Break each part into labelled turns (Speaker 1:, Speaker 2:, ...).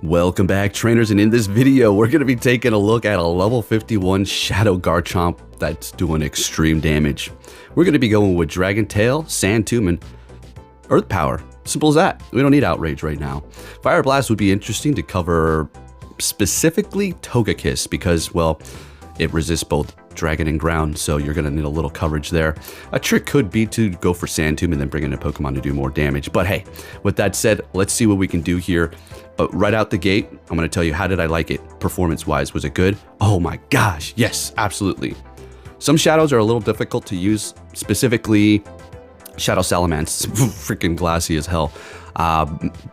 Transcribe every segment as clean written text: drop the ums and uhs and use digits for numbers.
Speaker 1: Welcome back, trainers, and in this video we're going to be taking a look at a level 51 Shadow Garchomp that's doing extreme damage. We're going to be going with Dragon Tail, Sand Tomb, and Earth Power. Simple as that. We don't need Outrage right now. Fire Blast would be interesting to cover specifically Togekiss because, well, it resists both Dragon and Ground, so you're going to need a little coverage there. A trick could be to go for Sand Tomb and then bring in a Pokemon to do more damage. But hey, with that said, let's see what we can do here. Right out the gate, I'm going to tell you, how did I like it performance-wise? Was it good? Oh my gosh, yes, absolutely. Some shadows are a little difficult to use, specifically Shadow Salamence, freaking glassy as hell.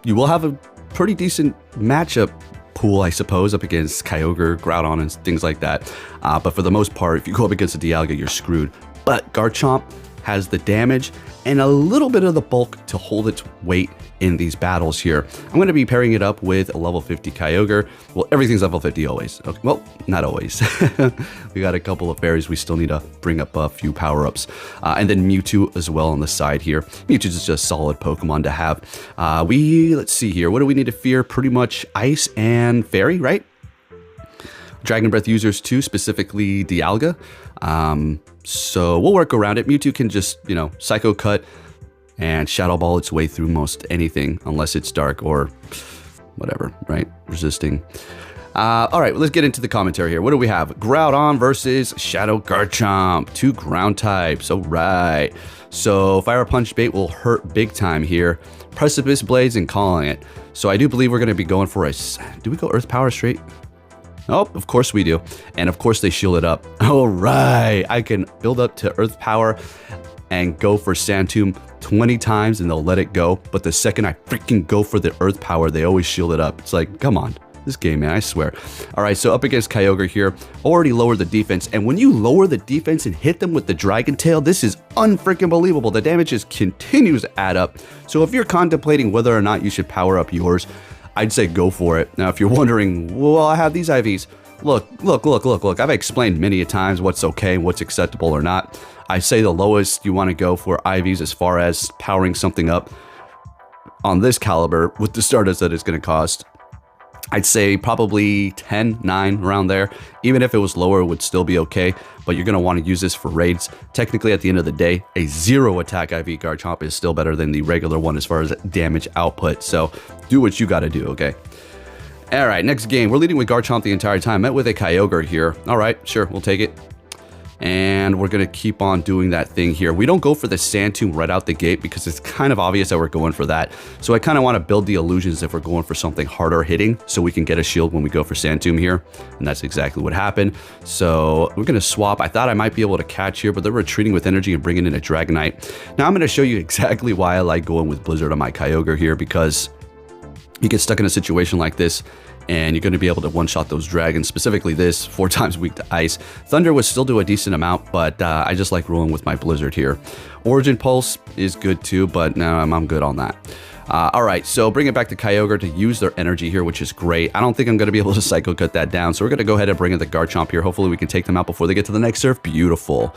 Speaker 1: You will have a pretty decent matchup pool, I suppose, up against Kyogre, Groudon, and things like that. But for the most part, if you go up against a Dialga, you're screwed. But Garchomp has the damage and a little bit of the bulk to hold its weight in these battles here. I'm going to be pairing it up with a level 50 Kyogre. Well, everything's level 50 always. Okay, well, not always. We got a couple of fairies we still need to bring up a few power-ups. And then Mewtwo as well on the side here. Mewtwo is just a solid Pokemon to have. Let's see here. What do we need to fear? Pretty much Ice and Fairy, right? Dragon Breath users too, specifically Dialga. So we'll work around it. Mewtwo can just, Psycho Cut and Shadow Ball its way through most anything, unless it's dark or whatever, right? Resisting. All right, let's get into the commentary here. What do we have? Groudon versus Shadow Garchomp. Two ground types, all right. So Fire Punch Bait will hurt big time here. Precipice Blades and calling it. So I do believe we're going to be going for a... Do we go Earth Power straight? Oh, of course we do. And of course they shield it up. All right, I can build up to Earth Power and go for Sand Tomb 20 times and they'll let it go. But the second I freaking go for the Earth Power, they always shield it up. It's like, come on. This game, man, I swear. All right, so up against Kyogre here, already lowered the defense. And when you lower the defense and hit them with the Dragon Tail, this is unfreaking believable. The damage just continues to add up. So if you're contemplating whether or not you should power up yours, I'd say go for it. Now, if you're wondering, well, I have these IVs. Look. I've explained many a times what's okay, what's acceptable or not. I say the lowest you want to go for IVs as far as powering something up on this caliber with the Stardust that it's going to cost. I'd say probably 10, 9 around there. Even if it was lower, it would still be okay. But you're going to want to use this for raids. Technically, at the end of the day, a 0 attack IV Garchomp is still better than the regular one as far as damage output. So do what you got to do, okay? All right, next game. We're leading with Garchomp the entire time. Met with a Kyogre here. All right, sure, we'll take it. And we're going to keep on doing that thing here. We don't go for the Sand Tomb right out the gate because it's kind of obvious that we're going for that. So I kind of want to build the illusions if we're going for something harder hitting so we can get a shield when we go for Sand Tomb here. And that's exactly what happened. So we're going to swap. I thought I might be able to catch here, but they're retreating with energy and bringing in a Dragonite. Now I'm going to show you exactly why I like going with Blizzard on my Kyogre here, because you get stuck in a situation like this and you're going to be able to one-shot those dragons, specifically this, 4 times weak to ice. Thunder would still do a decent amount, but I just like rolling with my Blizzard here. Origin Pulse is good too, but no, I'm good on that. All right, so bring it back to Kyogre to use their energy here, which is great. I don't think I'm going to be able to Psycho Cut that down, so we're going to go ahead and bring in the Garchomp here. Hopefully we can take them out before they get to the next surf. Beautiful.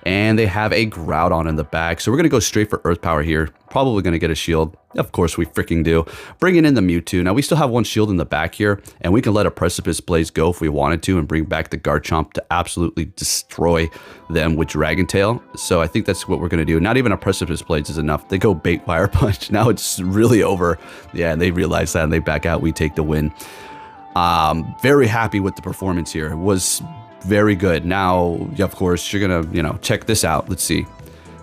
Speaker 1: And they have a Groudon in the back, so we're going to go straight for Earth Power here. Probably going to get a shield. Of course we freaking do. Bringing in the Mewtwo. Now we still have one shield in the back here, and we can let a Precipice Blaze go if we wanted to and bring back the Garchomp to absolutely destroy them with Dragon Tail. So I think that's what we're going to do. Not even a Precipice Blaze is enough. They go bait Fire Punch. Now it's really over. Yeah, and they realize that and they back out. We take the win. Very happy with the performance here. It was very good. Now, of course, you're gonna, check this out. Let's see.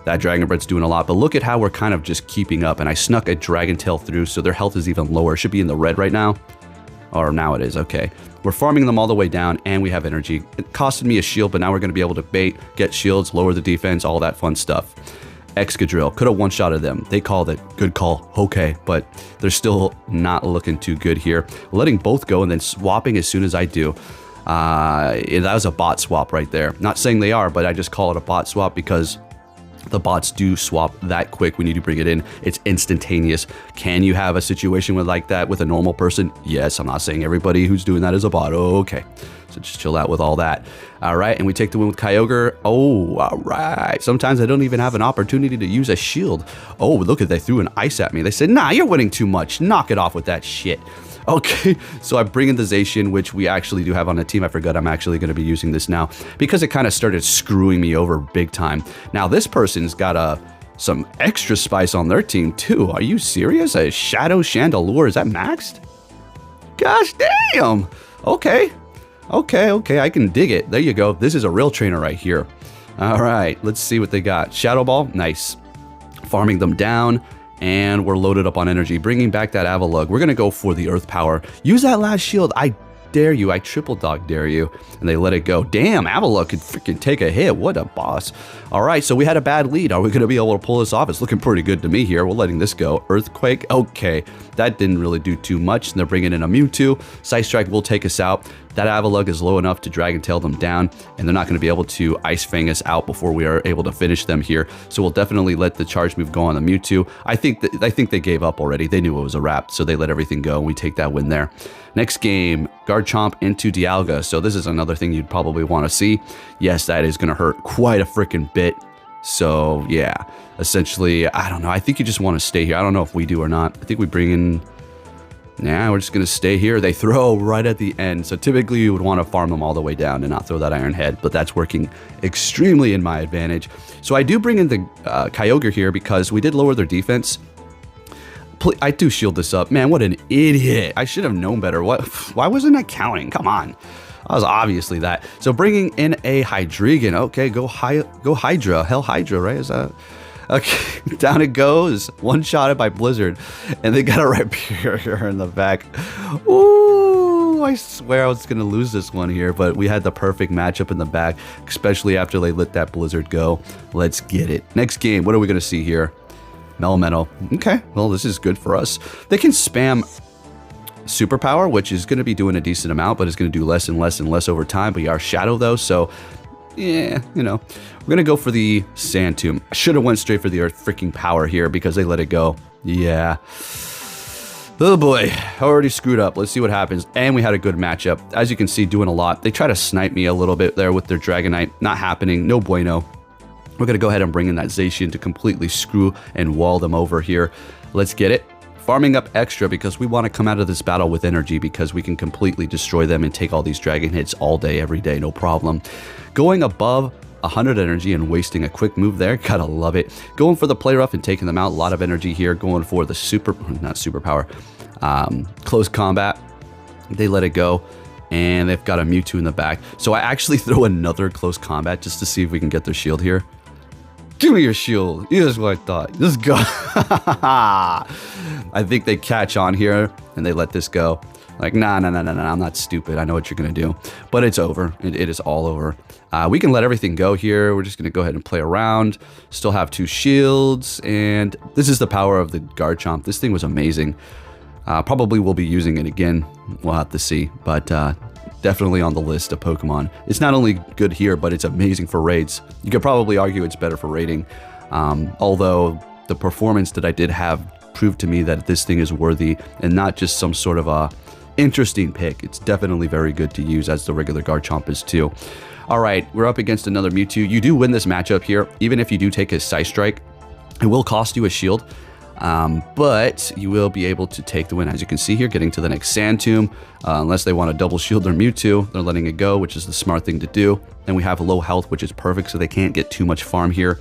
Speaker 1: That Dragon Breath's doing a lot, but look at how we're kind of just keeping up. And I snuck a Dragon Tail through, so their health is even lower. It should be in the red right now. Or now it is, okay. We're farming them all the way down, and we have energy. It costed me a shield, but now we're gonna be able to bait, get shields, lower the defense, all that fun stuff. Excadrill, could have one-shotted them. They called it. Good call. Okay, but they're still not looking too good here. Letting both go and then swapping as soon as I do. That was a bot swap right there. Not saying they are, but I just call it a bot swap because the bots do swap that quick when you do bring it in. It's instantaneous. Can you have a situation like that with a normal person? Yes, I'm not saying everybody who's doing that is a bot. Oh, okay. So just chill out with all that. All right, and we take the win with Kyogre. Oh, all right. Sometimes I don't even have an opportunity to use a shield. Oh, look at, they threw an ice at me. They said, nah, you're winning too much. Knock it off with that shit. Okay, so I bring in the Zacian, which we actually do have on the team. I forgot I'm actually going to be using this now because it kind of started screwing me over big time. Now this person's got some extra spice on their team too. Are you serious? A Shadow Chandelure, is that maxed? Gosh damn! Okay, I can dig it. There you go. This is a real trainer right here. All right, let's see what they got. Shadow Ball, nice. Farming them down. And we're loaded up on energy, bringing back that Avalugg. We're going to go for the Earth Power. Use that last shield. I dare you. I triple dog dare you. And they let it go. Damn, Avalugg could freaking take a hit. What a boss. All right, so we had a bad lead. Are we going to be able to pull this off? It's looking pretty good to me here. We're letting this go. Earthquake. Okay, that didn't really do too much. And they're bringing in a Mewtwo. Side Strike will take us out. That Avalugg is low enough to Dragon Tail them down, and they're not going to be able to Ice Fang us out before we are able to finish them here. So we'll definitely let the charge move go on the Mewtwo. I think they gave up already. They knew it was a wrap, so they let everything go, and we take that win there. Next game, Garchomp into Dialga. So this is another thing you'd probably want to see. Yes, that is going to hurt quite a freaking bit. So yeah, essentially, I don't know. I think you just want to stay here. I don't know if we do or not. I think we bring in... Yeah, we're just going to stay here. They throw right at the end. So typically you would want to farm them all the way down and not throw that Iron Head, but that's working extremely in my advantage. So I do bring in the Kyogre here because we did lower their defense. I do shield this up. Man, what an idiot. I should have known better. Why wasn't I counting? Come on. That was obviously that. So bringing in a Hydreigon. Okay, go Hydra. Hell Hydra, right? Is that... Okay, down it goes. One-shotted by Blizzard. And they got a Rhyperior in the back. Ooh, I swear I was going to lose this one here, but we had the perfect matchup in the back, especially after they let that Blizzard go. Let's get it. Next game, what are we going to see here? Melmetal. Okay, well, this is good for us. They can spam Superpower, which is going to be doing a decent amount, but it's going to do less and less and less over time. But we are Shadow, though, so... Yeah, you know, we're going to go for the Sand Tomb. I should have went straight for the Earth freaking Power here because they let it go. Yeah. Oh boy, already screwed up. Let's see what happens. And we had a good matchup. As you can see, doing a lot. They try to snipe me a little bit there with their Dragonite. Not happening. No bueno. We're going to go ahead and bring in that Zacian to completely screw and wall them over here. Let's get it. Farming up extra because we want to come out of this battle with energy because we can completely destroy them and take all these dragon hits all day, every day, no problem. Going above 100 energy and wasting a quick move there, gotta love it. Going for the play rough and taking them out, a lot of energy here. Going for the close combat. They let it go. And they've got a Mewtwo in the back. So I actually throw another close combat just to see if we can get their shield here. Give me your shield. Here's what I thought. Let's go. I think they catch on here and they let this go. Like, nah, I'm not stupid. I know what you're going to do. But it's over. It is all over. We can let everything go here. We're just going to go ahead and play around. Still have 2 shields. And this is the power of the Garchomp. This thing was amazing. Probably will be using it again. We'll have to see. But definitely on the list of Pokemon. It's not only good here, but it's amazing for raids. You could probably argue it's better for raiding. Although the performance that I did have proved to me that this thing is worthy and not just some sort of a interesting pick. It's definitely very good to use as the regular Garchomp is too. All right, we're up against another Mewtwo. You do win this matchup here. Even if you do take his Side Strike, it will cost you a shield. But you will be able to take the win. As you can see here, getting to the next Sand Tomb. Unless they want to double shield their Mewtwo, they're letting it go, which is the smart thing to do. Then we have low health, which is perfect, so they can't get too much farm here.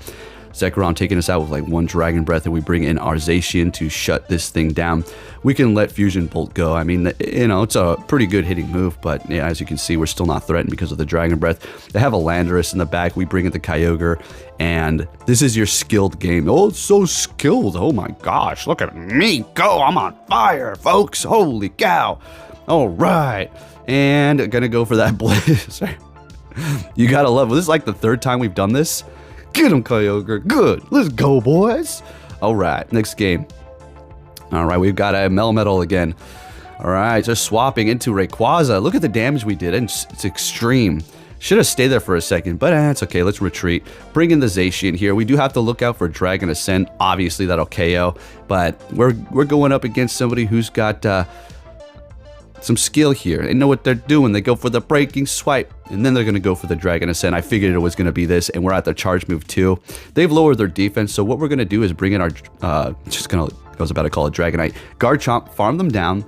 Speaker 1: Zekrom taking us out with like 1 Dragon Breath, and we bring in our Zacian to shut this thing down. We can let Fusion Bolt go. I mean, you know, it's a pretty good hitting move, but yeah, as you can see, we're still not threatened because of the Dragon Breath. They have a Landorus in the back. We bring in the Kyogre, and this is your skilled game. Oh, it's so skilled. Oh my gosh, look at me go. I'm on fire, folks. Holy cow. All right, and gonna go for that Blaze. You gotta love it. This is like the 3rd time we've done this. Get him, Kyogre. Good. Let's go, boys. All right, next game. All right, we've got a Melmetal again. All right, just swapping into Rayquaza. Look at the damage we did, and it's extreme. Should have stayed there for a second, but it's okay. Let's retreat. Bring in the Zacian here. We do have to look out for Dragon Ascent. Obviously, that'll KO, but we're going up against somebody who's got some skill here. They know what they're doing. They go for the breaking swipe, and then they're going to go for the Dragon Ascent. I figured it was going to be this, and we're at the charge move too. They've lowered their defense, so what we're going to do is bring in our, I was about to call it Dragonite, Garchomp, farm them down,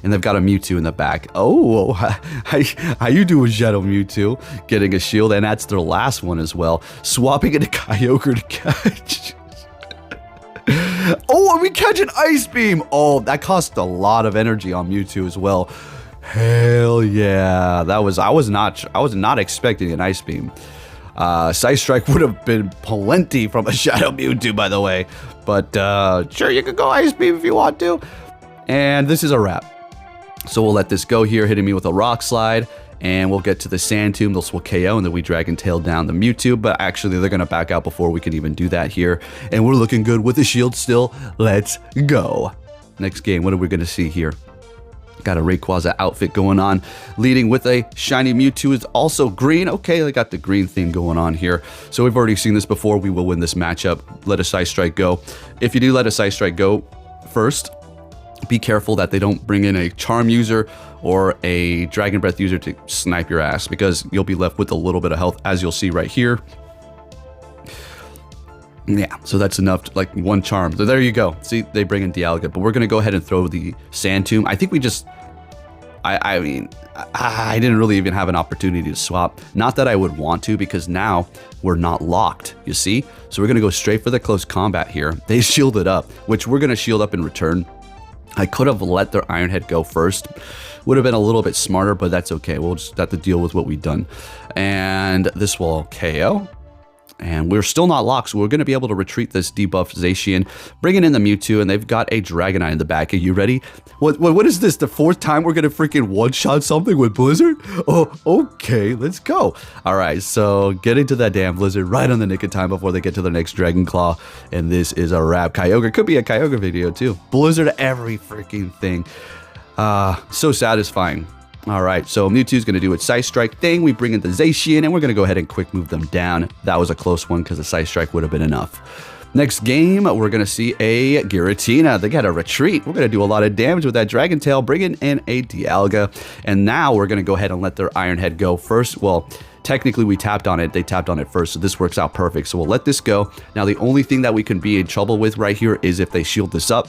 Speaker 1: And they've got a Mewtwo in the back. Oh, how you doing, Shadow Mewtwo? Getting a shield, and that's their last one as well. Swapping into Kyogre to catch. Oh, and we catch an Ice Beam. Oh, that cost a lot of energy on Mewtwo as well. Hell yeah. I was not expecting an Ice Beam. Side Strike would have been plenty from a Shadow Mewtwo, by the way. But sure, you could go Ice Beam if you want to. And this is a wrap. So we'll let this go here, hitting me with a Rock Slide. And we'll get to the Sand Tomb. Those will KO, and then we Dragon Tail down the Mewtwo. But actually, they're going to back out before we can even do that here. And we're looking good with the shield still. Let's go. Next game, what are we going to see here? Got a Rayquaza outfit going on, leading with a shiny Mewtwo is also green. Okay, they got the green theme going on here. So we've already seen this before. We will win this matchup. Let a Side Strike go. If you do let a Side Strike go first, be careful that they don't bring in a Charm user or a Dragon Breath user to snipe your ass, because you'll be left with a little bit of health, as you'll see right here. Yeah, so that's enough, like one charm. So there you go. See, they bring in Dialga, but we're going to go ahead and throw the Sand Tomb. I think we just, I mean, I didn't really even have an opportunity to swap. Not that I would want to, because now we're not locked, you see? So we're going to go straight for the close combat here. They shielded up, which we're going to shield up in return. I could have let their Iron Head go first. Would have been a little bit smarter, but that's okay. We'll just have to deal with what we've done. And this will KO. And we're still not locked, so we're going to be able to retreat this debuffed Zacian, bringing in the Mewtwo, and they've got a Dragonite in the back. Are you ready? What is this? The fourth time we're going to freaking one-shot something with Blizzard? Oh, okay, let's go. All right, so getting to that damn Blizzard right on the nick of time before they get to their next Dragon Claw, and this is a wrap. Kyogre, could be a Kyogre video too. Blizzard every freaking thing. So satisfying. All right, so Mewtwo's going to do its Side Strike thing. We bring in the Zacian, and we're going to go ahead and quick move them down. That was a close one because the Side Strike would have been enough. Next game, we're going to see a Giratina. They got a retreat. We're going to do a lot of damage with that Dragon Tail, bringing in a Dialga. And now we're going to go ahead and let their Iron Head go first. Well, technically we tapped on it. They tapped on it first, so this works out perfect. So we'll let this go. Now, the only thing that we can be in trouble with right here is if they shield this up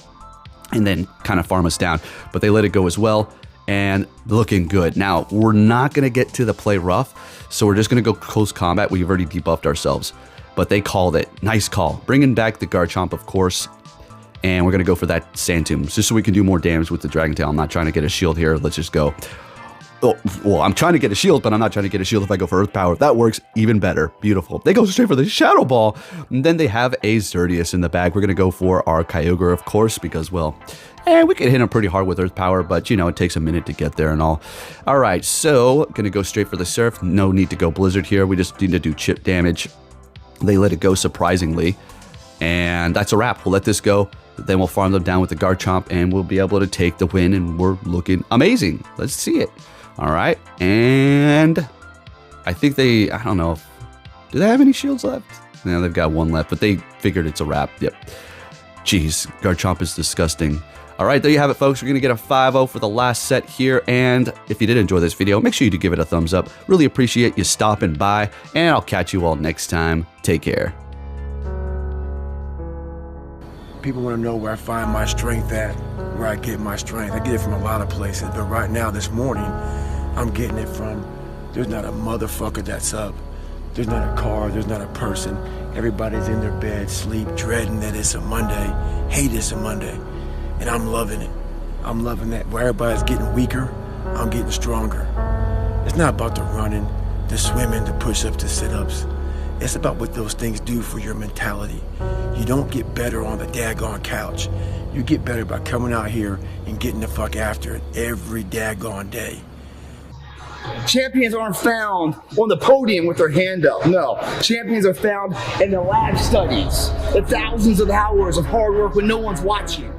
Speaker 1: and then kind of farm us down. But they let it go as well. And looking good. Now, we're not going to get to the play rough, so we're just going to go close combat. We've already debuffed ourselves, but they called it. Nice call. Bringing back the Garchomp, of course, and we're going to go for that Sand Tomb, just so we can do more damage with the Dragon Tail. I'm not trying to get a shield here. Let's just go. Oh, well, I'm trying to get a shield, but I'm not trying to get a shield if I go for Earth Power. That works even better. Beautiful. They go straight for the Shadow Ball, and then they have a Xerneas in the bag. We're going to go for our Kyogre, of course, because, well, we could hit him pretty hard with Earth Power, but, you know, it takes a minute to get there and all. All right, so going to go straight for the Surf. No need to go Blizzard here. We just need to do chip damage. They let it go, surprisingly, and that's a wrap. We'll let this go. Then we'll farm them down with the Garchomp, and we'll be able to take the win, and we're looking amazing. Let's see it. All right, and I think they, I don't know, do they have any shields left? No, they've got one left, but they figured it's a wrap. Yep. Jeez, Garchomp is disgusting. All right, there you have it, folks. We're going to get a 5-0 for the last set here, and if you did enjoy this video, make sure you do give it a thumbs up. Really appreciate you stopping by, and I'll catch you all next time. Take care.
Speaker 2: People want to know where I find my strength at, where I get my strength. I get it from a lot of places, but right now, this morning, I'm getting it from, there's not a motherfucker that's up. There's not a car, there's not a person. Everybody's in their bed, sleep, dreading that it's a Monday, hate it's a Monday. And I'm loving it. I'm loving that. Where everybody's getting weaker, I'm getting stronger. It's not about the running, the swimming, the push-ups, the sit-ups. It's about what those things do for your mentality. You don't get better on the daggone couch. You get better by coming out here and getting the fuck after it every daggone day.
Speaker 3: Champions aren't found on the podium with their hand up. No, champions are found in the lab studies, the thousands of hours of hard work when no one's watching.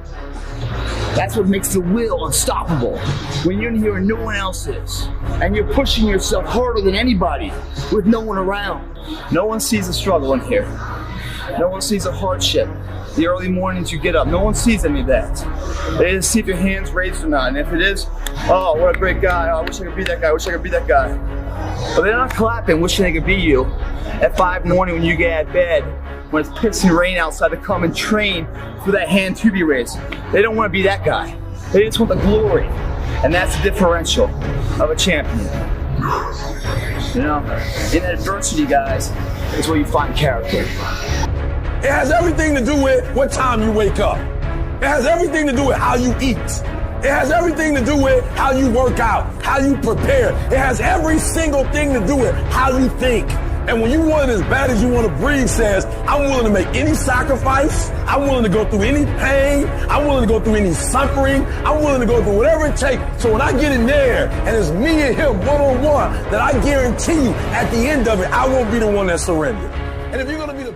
Speaker 3: That's what makes the will unstoppable. When you're in here and no one else is, and you're pushing yourself harder than anybody with no one around. No one sees the struggle in here. No one sees the hardship. The early mornings you get up, no one sees any of that. They just see if your hand's raised or not, and if it is, oh, what a great guy. Oh, I wish I could be that guy. I wish I could be that guy. But they're not clapping, wishing they could be you at 5 in the morning when you get out of bed, when it's pissing rain outside to come and train for that hand to be raised. They don't want to be that guy. They just want the glory. And that's the differential of a champion. You know, in adversity, guys, is where you find character.
Speaker 4: It has everything to do with what time you wake up. It has everything to do with how you eat. It has everything to do with how you work out, how you prepare. It has every single thing to do with how you think. And when you want it as bad as you want to breathe, says, I'm willing to make any sacrifice. I'm willing to go through any pain. I'm willing to go through any suffering. I'm willing to go through whatever it takes. So when I get in there and it's me and him one-on-one, that I guarantee you at the end of it, I won't be the one that surrendered. And if you're going to be the